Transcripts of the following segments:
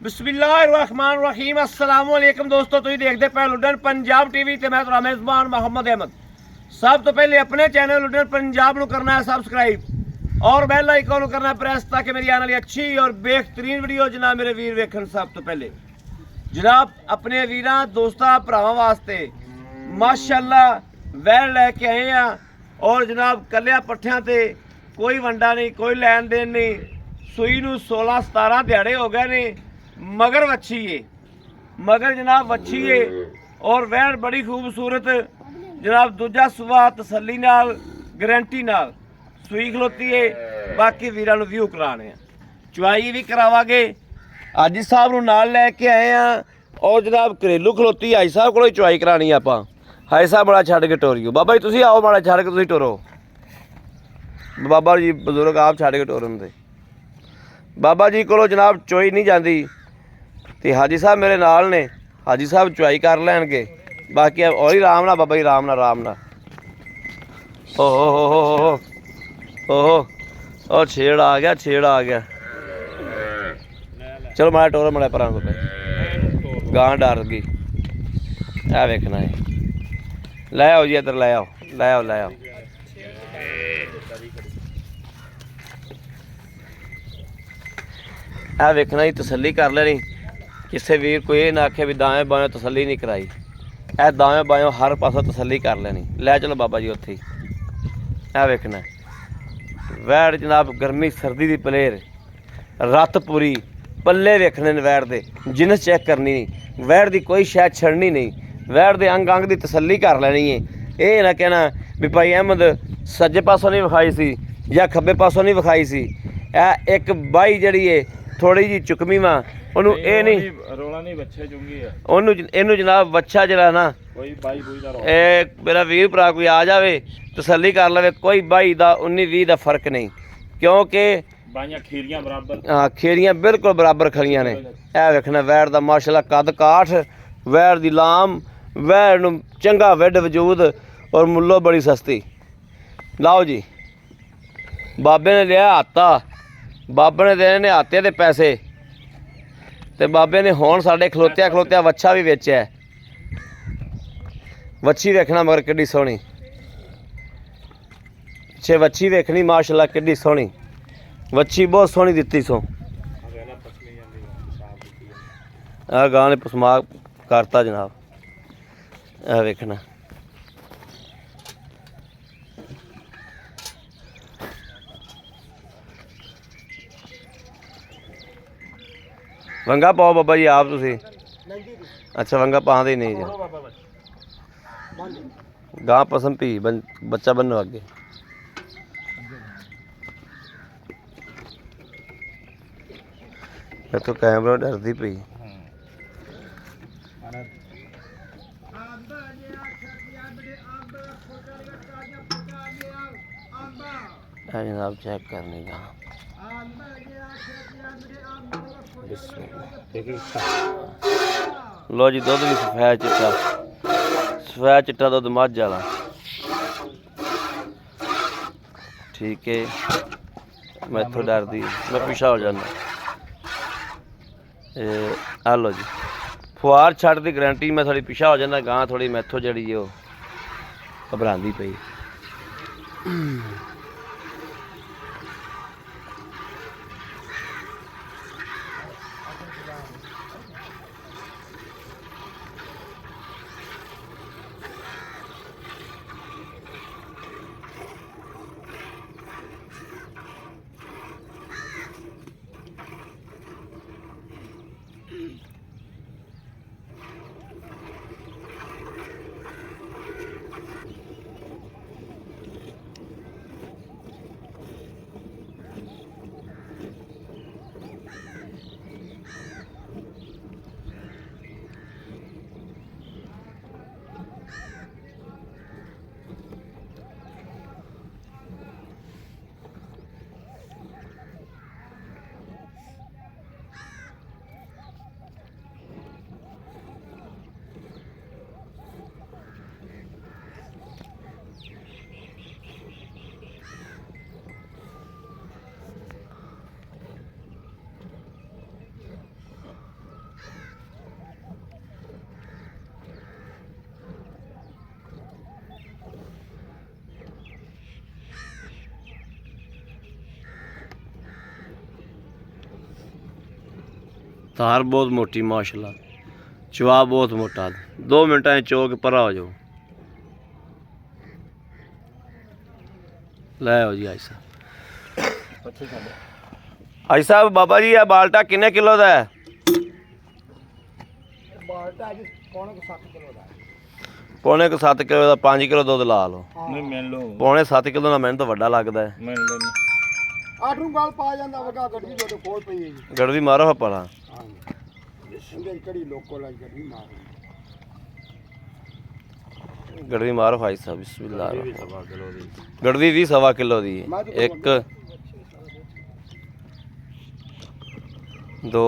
बिस्मिल्लाहिर्रहमानिर्रहीम अस्सलाम वालेकुम दोस्तों, तुम देखते पे लुडन पंजाब टीवी ते मैं तुम्हारा मेज़बान मोहम्मद अहमद। सब तो पहले अपने चैनल लुडन पंजाब को करना है सब्सक्राइब और बेल आइकन करना है प्रेस, ताकि मेरी आने वाली अच्छी और बेहतरीन वीडियो जनाब मेरे वीर वेखन। सब तो पहले जनाब अपने वीर दोस्तों भरावां वास्ते माशाअल्लाह वैल लैके आए हैं और जनाब कलिया पट्ठियां ते कोई वंडा नहीं, कोई लैन देन नहीं। सूई नूं 16-17 दिहाड़े हो गए ने, मगर वच्छी है, मगर जनाब वच्छी है और वैन बड़ी खूबसूरत जनाब। दूजा सुबह तसल्ली नाल गारंटी नाल सूई खलोती है। बाकी वीरां नूं व्यू कराने हैं, चुआई भी करावांगे। हाजी साहब नूं नाल लैके आए हैं और जनाब घरेलू खलोती हाजी साहब कोलों चुआई करानी आपां। हाजी साहब बड़ा छड्ड के टोरियो, बाबा जी तुसीं आओ, माड़ा छड्ड के तुसीं टोरो। बाबा जी बजुर्ग आप छड्ड के टोरन दे। बाबा जी कोलों जनाब चोई नहीं जाती तो हाजी साहब मेरे नाल ने, हाजी साहब चुआई कर लैणगे। बाकी और ही आराम ना बाबा जी, आराम ना। ओहो छेड़ आ गया, चलो माड़ा टोरो, माड़ा पर गां डर गई। ऐ वेखना है, लै आओ जी इधर, लै आओ। ऐ वेखना जी, तसल्ली कर लेनी। किसी वीर कोई ये ना आखे भी दाएं बाएं तसल्ली नहीं कराई। ऐ दाएं बाएं हर पासों तसल्ली कर लेनी। लै चलो बाबा जी उत्थे। ऐ वेखना वैड़ जनाब गर्मी सर्दी दी पलेर, रत पूरी पल्ले वेखने ने वैड़ दे, जिनस चेक करनी नहीं, वैड़ दी कोई शायद छड़नी नहीं। वैड़ दे अंग अंग दी तसल्ली कर लेनी है। ये ना कहना भी भाई अहमद सज्जे पासों नहीं विखाई सी या खब्बे पासों नहीं विखाई सी। ऐ एक बाई जड़ी है थोड़ी जी चुकमी वा, ਉਹਨੂੰ ਇਹ ਨਹੀਂ ਰੋਲਾ ਨਹੀਂ, ਬੱਚੇ ਚੁੰਗੀ ਆ ਉਹਨੂੰ, ਇਹਨੂੰ ਜਨਾਬ ਬੱਚਾ ਜਿਹੜਾ ਨਾ ਕੋਈ ਬਾਈ ਬੂਈ ਦਾ ਰੋਲਾ। ਇਹ ਮੇਰਾ ਵੀਰ ਭਰਾ ਕੋਈ ਆ ਜਾਵੇ ਤਸੱਲੀ ਕਰ ਲਵੇ, ਕੋਈ ਬਾਈ ਦਾ 19-20 ਦਾ ਫਰਕ ਨਹੀਂ, ਕਿਉਂਕਿ ਬਾਈਆਂ ਖੀਰੀਆਂ ਬਰਾਬਰ। ਹਾਂ ਖੀਰੀਆਂ ਬਿਲਕੁਲ ਬਰਾਬਰ ਖਲੀਆਂ ਨੇ। ਇਹ ਵੇਖਣਾ ਵੈੜ ਦਾ ਮਾਸ਼ਾਅੱਲਾ ਕੱਦ ਕਾਠ, ਵੈੜ ਦੀ ਲਾਮ, ਵੈੜ ਨੂੰ ਚੰਗਾ ਵੱਡ ਵਜੂਦ ਔਰ ਮੁੱਲੋਂ ਬੜੀ ਸਸਤੀ। ਲਾਓ ਜੀ ਬਾਬੇ ਨੇ ਲਿਆ ਹਾਤਾ, ਬਾਬੇ ਨੇ ਦੇਣੇ ਨੇ ਹਾਤੇ ਦੇ ਪੈਸੇ ਤੇ ਬਾਬੇ ਨੇ ਹੁਣ ਸਾਡੇ ਖਲੋਤਿਆ ਵੱਛਾ ਵੀ ਵੇਚਿਆ। ਵੱਛੀ ਵੇਖਣਾ ਮਗਰ ਕਿੱਡੀ ਸੋਹਣੀ, ਪਿੱਛੇ ਵੱਛੀ ਵੇਖਣੀ ਮਾਸ਼ਾਅੱਲਾ ਕਿੱਡੀ ਸੋਹਣੀ ਵੱਛੀ, ਬਹੁਤ ਸੋਹਣੀ ਦਿੱਤੀ ਸੋ। ਆਹ ਗਾਂ ਨੇ ਪਸਮਾ ਕਰਤਾ ਜਨਾਬ। ਇਹ ਵੇਖਣਾ वंगा पाओ बाबा जी आप तुसी। अच्छा वंगा पाते ही नहीं जी, गां पसंद पी बच्चा बनो अगे। मैं तो कैमरा डरती पी। जनाब चेक करनी का लो जी, दुध भी सफेद चिट्टा दुध मझ वाला। ठीक है, मैं इतों डरदी मैं पिछा हो जाना। आ लो जी फुआर छड़ की गारंटी, मैं थोड़ी पिछा हो जाना। गां थोड़ी मैथों जड़ी घबरांदी पई। धार बहुत मोटी माशाल्लाह, चवा बहुत मोटा। 2 मिनटा चो के परा हो जाओ। ले आओ जी आई साहब। आई साहब बाबा जी, यह बाल्टा किन्ने किलो का है? बाल्टा जी पौने को 7 किलो का। पौने को 7 किलो का 5 किलो दूध ला लो। नहीं मिल लो। पौने 7 किलो ना मैंने तो वड्डा लगता है। मिल ले 8 ਨੂੰ ਗਲ ਪਾ ਜਾਂਦਾ ਵਗਾ ਗੱਡੀ ਜੋ ਕੋਲ ਪਈ ਹੈ ਜੀ। गड़वी मारो है परा। ਹਾਂ ਇਹਦੇ ਕੜੀ ਲੋਕੋ ਲਾ ਗੱਡੀ ਮਾਰ। गड़वी मारो भाई साहब, बिस्मिल्लाह। गड़वी भी 1.25 किलो दी है। 1 2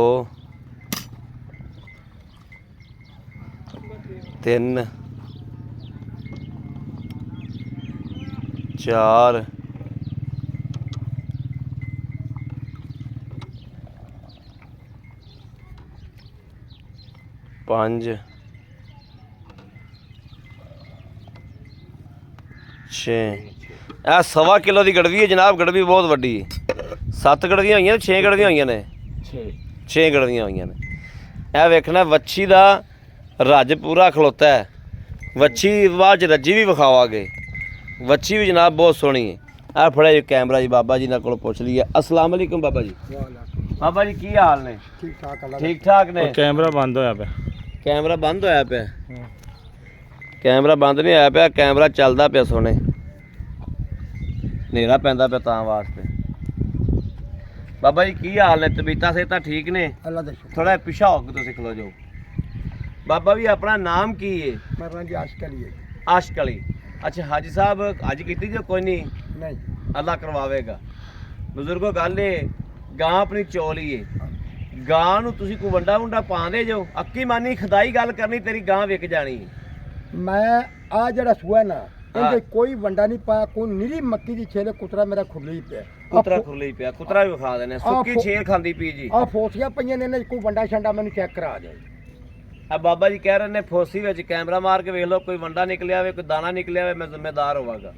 3 4 5 6 ਇਹ 1.25 किलो की गड़वी है जनाब। गड़वी बहुत वड्डी है। 7 गड़वियां हुई ने, 6 गड़वियां हुई ने, 6 गड़वियां हुई ने। यह वेखना वच्छी का रज पूरा खलोता है। वच्छी बाद रजी भी विखावागे। वच्छी भी जनाब बहुत सोहनी है। आ फड़े कैमरा जी बाबा जी को पुछ लीए। अस्सलाम वालेकुम बाबा जी। बाबा जी की हाल ने? ਠੀਕ ਠਾਕ ठीक ठाक ने? कैमरा बंद होया पे। कैमरा बंद होया पे? कैमरा बंद नहीं होया पे, कैमरा चलदा पे सोने। नेरा पैंदा पे तां वास्ते। बाबा जी की हाल ने? तबीयतां सेहतां ठीक ने? ਅੱਲਾ ਦਾ ਸ਼ੁਕਰ। थोड़ा पिछा हो के तुसीं खलो जाओ। बाबा जी अपना नाम की है? ਮੇਰਾ ਜੀ ਆਸ਼ਕ ਅਲੀ ਹੈ। आशिक अली। अच्छा हाजी साहब अज की जो कोई नहीं, ਨਹੀਂ अल्लाह करवावेगा। बुजुर्गो गल ये गां अपनी चोली है। गां नूं तुसीं कोई वंडा वुंडा पांदे जो? अक्की मानी खदाई गल करनी, तेरी गां विक जानी। ਮੈਂ ਆ ਜਿਹੜਾ ਸੂਆ ਨਾ ਇਹਦੇ ਕੋਈ ਵੰਡਾ ਨਹੀਂ ਪਾਇਆ। ਕੋਈ ਨਿਰੀ ਮੱਕੀ ਦੀ ਛੇਲੇ ਕੁਤਰਾ ਮੇਰਾ ਖੁਰਲੀ ਪਿਆ। कुतरा खुरली पिया, कुतरा भी विखा देने। सुक्की छेल खांदी पी जी। ਆ ਫੋਸੀਆਂ ਪਈਆਂ ਨੇ, ਇਹਨਾਂ 'ਚ ਕੋਈ ਵੰਡਾ ਛੰਡਾ ਮੈਨੂੰ ਚੈੱਕ ਕਰਾ ਦੇ। अब बाबा जी कह रहे ने फोसी विच कैमरा मार के वेख लो, कोई वंडा निकलिया होवे, कोई दाना निकलिया होवे, मैं जिम्मेदार होवागा।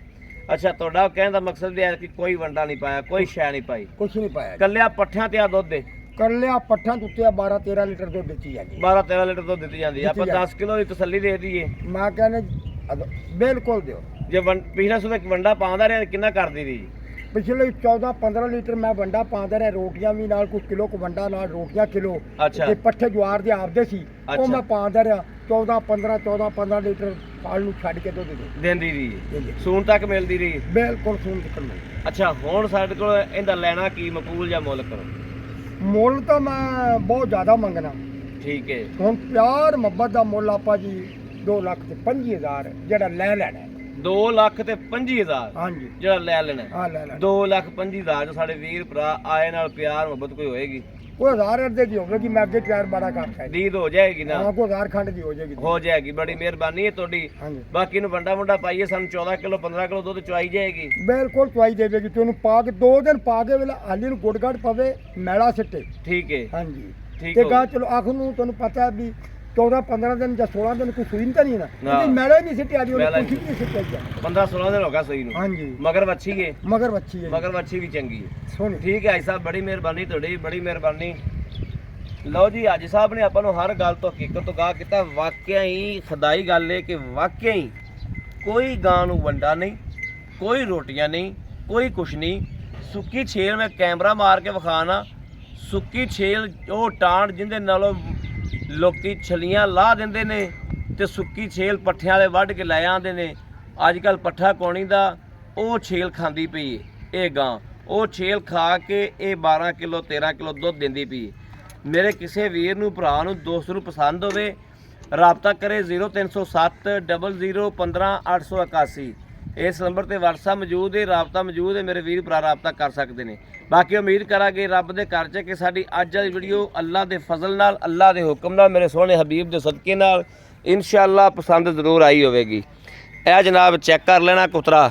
अच्छा तुहाडा कहण दा मकसद ये है कि कोई वंडा नहीं पाया, कोई शै नहीं पाई, ਕੁਛ ਨਹੀਂ ਪਾਇਆ। कल्लिया पट्ठियां ते आ दुध दे ਕਰ ਲਿਆ ਪੱਠਾਂ ਦੇ ਉੱਤੇ 12-13 ਲੀਟਰ ਦੁੱਧ ਦਿੱਤੀ ਜਾਂਦੀ। 12-13 ਲੀटर दुध ਦਿੱਤੀ ਜਾਂਦੀ। ਆਪਾਂ 10 किलो ਦੀ ਤਸੱਲੀ ਦੇ ਦਈਏ। ਮੈਂ ਕਹਿੰਦਾ ਬਿਲਕੁਲ ਦਿਓ। ਜੇ ਪਿਛਲਾ ਸੂਬੇ ਵੰਡਾ ਪਾਉਂਦਾ ਰਿਹਾ ਕਿੰਨਾ ਕਰਦੀ ਰਹੀ? ਪਿਛਲੇ 14-15 ਲੀਟਰ ਮੈਂ ਵੰਡਾ ਪਾਉਂਦਾ ਰਿਹਾ। ਰੋਟੀਆਂ ਵੀ ਨਾਲ ਕੁਝ ਕਿਲੋ ਕੁ ਵੰਡਾ ਨਾਲ ਰੋਟੀਆਂ ਕਿਲੋ। ਅੱਛਾ। ਤੇ ਪੱਠੇ ਜਵਾਰ ਦੇ ਆਪਦੇ ਸੀ ਉਹ ਅੱਛਾ। ਮੈਂ ਪਾਉਂਦਾ ਰਿਹਾ। 14-15 ਲੀਟਰ ਪਾਲ ਨੂੰ ਛੱਡ ਕੇ ਦੁੱਧ ਦੇ ਦਿੰਦੀ ਰਹੀ, ਦਿੰਦੀ। ਸੂਣ ਤੱਕ ਮਿਲਦੀ ਰਹੀ। ਬਿਲਕੁਲ ਸੂਨ ਨਿਕਲ ਮੈਂ। ਅੱਛਾ ਹੁਣ ਸਾਡੇ ਕੋਲ ਇਹਦਾ ਲੈਣਾ ਕੀ ਮਕਬੂਲ ਜਾਂ ਮੁੱਲ ਕਰੋ? ਮੁੱਲ ਤਾਂ ਮੈਂ ਬਹੁਤ ਜ਼ਿਆਦਾ ਮੰਗਣਾ। ਠੀਕ ਹੈ। ਹੁਣ ਪਿਆਰ ਮੁਹੱਬਤ ਦਾ ਮੁੱਲ ਆਪਾਂ ਜੀ 2,25,000 ਜਿਹੜਾ ਲੈ ਲੈਣਾ ਹੈ। 2,25,000 ਹਾਂਜੀ ਜਿਹੜਾ ਲੈ ਲੈਣਾ ਹੈ। ਹਾਂ ਲੈ ਲੈਣਾ। 2,25,000 ਚ ਸਾਡੇ ਵੀਰ ਭਰਾ ਆਏ ਨਾਲ ਪਿਆਰ ਮੁਹੱਬਤ ਕੋਈ ਹੋਏਗੀ? ਕੋਈ 1000 ਦੇ ਦੀ ਹੋਵੇਗੀ। ਮੈਂ ਅੱਗੇ ਪਿਆਰ ਬੜਾ ਕਰਦਾ। ਦੀਦ ਹੋ ਜਾਏਗੀ ਨਾ? ਹਾਂ ਕੋਈ 1000 ਖੰਡ ਦੀ ਹੋ ਜਾਏਗੀ। ਹੋ ਜਾਏਗੀ। ਬੜੀ ਮਿਹਰਬਾਨੀ ਹੈ ਤੁਹਾਡੀ। ਹਾਂਜੀ ਬਾਕੀ ਨੂੰ ਵੰਡਾ ਵੰਡਾ ਪਾਈਏ, ਸਾਨੂੰ 14 ਕਿਲੋ 15 ਕਿਲੋ ਦੁੱਧ ਚੁਆਈ ਜਾਏਗੀ। ਬਿਲਕੁਲ ਚਵਾਈ ਦੇਵੇਗੀ। ਤੇ ਉਹਨੂੰ ਪਾ ਕੇ 2 ਦਿਨ ਪਾ ਕੇ ਵੇਲੇ ਹਾਲੀ ਨੂੰ ਗੁੜਗੜ ਪਵੇ, ਮੈਲਾ ਸਿੱਟੇ। ਠੀਕ ਹੈ। ਹਾਂਜੀ ਠੀਕ ਤੇ ਹੋ ਗਾ ਚਲੋ ਆਖ ਨੂੰ ਤੁਹਾਨੂੰ ਪਤਾ ਵੀ 14-15 ਦਿਨ ਜਾਂ 16 ਦਿਨ ਕੋਈ ਸੂਈ ਤਾਂ ਨਹੀਂ ਨਾ। ਨਾ। ਉਹਦੀ ਮੈਲਾ ਹੀ ਨਹੀਂ ਸਿੱਟਿਆ ਦੀ। ਮੈਲਾ ਉਹਨੇ ਹੀ ਕੁਛ ਨਹੀਂ ਸਿੱਟਿਆ ਜੀ। 15-16 ਦਿਨ ਹੋ ਗਿਆ ਸਹੀ ਨੂੰ। ਹਾਂਜੀ ਮਗਰ ਵੱਛੀ ਹੈ? ਮਗਰ ਬੱਚੀ ਹੈ ਜੀ। ਮਗਰ ਵੱਛੀ ਵੀ ਚੰਗੀ ਹੈ। ਸੋਹਣੀ। ਠੀਕ ਹੈ ਹਾਜੀ ਸਾਹਿਬ, ਬੜੀ ਮਿਹਰਬਾਨੀ ਤੁਹਾਡੀ, ਬੜੀ ਮਿਹਰਬਾਨੀ। ਲਓ ਜੀ ਹਾਜੀ ਸਾਹਿਬ ਨੇ ਆਪਾਂ ਨੂੰ ਹਰ ਗੱਲ ਤੋਂ ਹਕੀਕਤ ਤੋਂ ਗਾਹ ਕੀਤਾ। ਵਾਕਿਆ ਹੀ ਖੁਦਾਈ ਗੱਲ ਹੈ ਕਿ ਵਾਕਿਆ ਹੀ ਕੋਈ ਗਾਂ ਨੂੰ ਵੰਡਾ ਨਹੀਂ, ਕੋਈ ਰੋਟੀਆਂ ਨਹੀਂ, ਕੋਈ ਕੁਛ ਨਹੀਂ। ਸੁੱਕੀ ਛੇਲ ਮੈਂ ਕੈਮਰਾ ਮਾਰ ਕੇ ਵਿਖਾਣਾ। ਸੁੱਕੀ ਛੇਲ ਉਹ ਟਾਂਡ ਜਿੰਦੇ ਨਾਲੋਂ ਲੋਕੀ ਛਲੀਆਂ ਲਾਹ ਦਿੰਦੇ ਨੇ ਤੇ ਸੁੱਕੀ ਛੇਲ ਪੱਠਿਆਂ ਵਾਲੇ ਵੱਢ ਕੇ ਲੈ ਆਉਂਦੇ ਨੇ। ਅੱਜ ਕੱਲ ਪੱਠਾ ਕੌਣੀ ਦਾ ਉਹ ਛੇਲ ਖਾਂਦੀ ਪਈ ਹੈ ਇਹ ਗਾਂ। ਉਹ ਛੇਲ ਖਾ ਕੇ ਇਹ 12 ਕਿਲੋ 13 ਕਿਲੋ ਦੁੱਧ ਦਿੰਦੀ ਪਈ ਹੈ। ਮੇਰੇ ਕਿਸੇ ਵੀਰ ਨੂੰ ਭਰਾ ਨੂੰ ਦੋਸਤ ਨੂੰ ਪਸੰਦ ਹੋਵੇ ਰਾਬਤਾ ਕਰੇ 0307 00 15 881। ਇਸ ਨੰਬਰ ਤੇ WhatsApp ਮੌਜੂਦ ਹੈ, ਰਾਬਤਾ ਮੌਜੂਦ ਹੈ। ਮੇਰੇ ਵੀਰ ਭਰਾ ਰਾਬਤਾ ਕਰ ਸਕਦੇ ਨੇ। ਬਾਕੀ ਉਮੀਦ ਕਰਾਂਗੇ ਰੱਬ ਦੇ ਘਰ 'ਚ ਕਿ ਸਾਡੀ ਅੱਜ ਵਾਲੀ ਵੀਡੀਓ ਅੱਲਾ ਦੇ ਫਜ਼ਲ ਨਾਲ, ਅੱਲਾ ਦੇ ਹੁਕਮ ਨਾਲ, ਮੇਰੇ ਸੋਹਣੇ ਹਬੀਬ ਦੇ ਸਦਕੇ ਨਾਲ ਇਨਸ਼ਾਅੱਲਾ ਪਸੰਦ ਜ਼ਰੂਰ ਆਈ ਹੋਵੇਗੀ। ਇਹ ਜਨਾਬ ਚੈੱਕ ਕਰ ਲੈਣਾ ਕੁਤਰਾ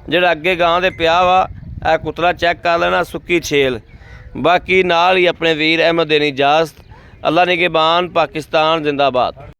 ਜਿਹੜਾ ਅੱਗੇ ਗਾਂ ਦੇ ਪਿਆ ਵਾ। ਇਹ ਕੁਤਰਾ ਚੈੱਕ ਕਰ ਲੈਣਾ, ਸੁੱਕੀ ਛੇਲ। ਬਾਕੀ ਨਾਲ ਹੀ ਆਪਣੇ ਵੀਰ ਅਹਿਮਦ ਦੇਣੀ ਇਜਾਜ਼ਤ। ਅੱਲਾ ਨਿਗਹਿਬਾਨ, ਪਾਕਿस्तान जिंदाबाद।